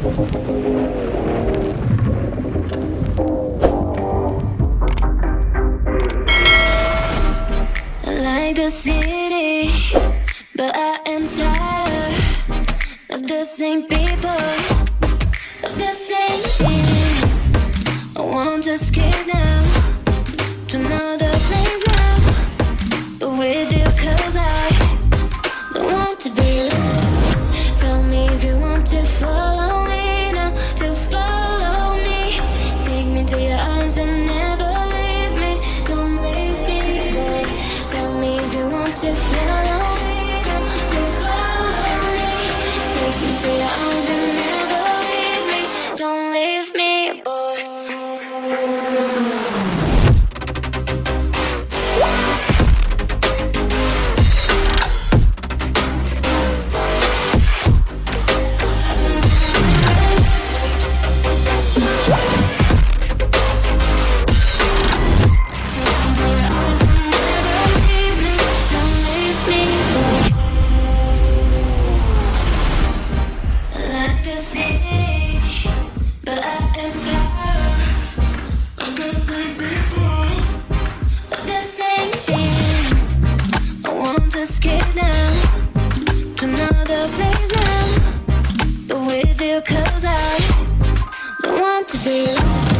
like the city, but I am tired of the same people, of the same things. I want to escape now to another place now, but with you, 'cause I don't want to be alone. Tell me if you want to follow me now, to follow me. Take me to your arms and never leave me. Don't leave me, boy. Tell me if you want to follow me now, to follow me. Take me to your arms and never leave me. Don't leave me, boy. But I am tired of the same people, of the same things. I want to escape now to another place now, but with you, 'cause I don't want to be alone.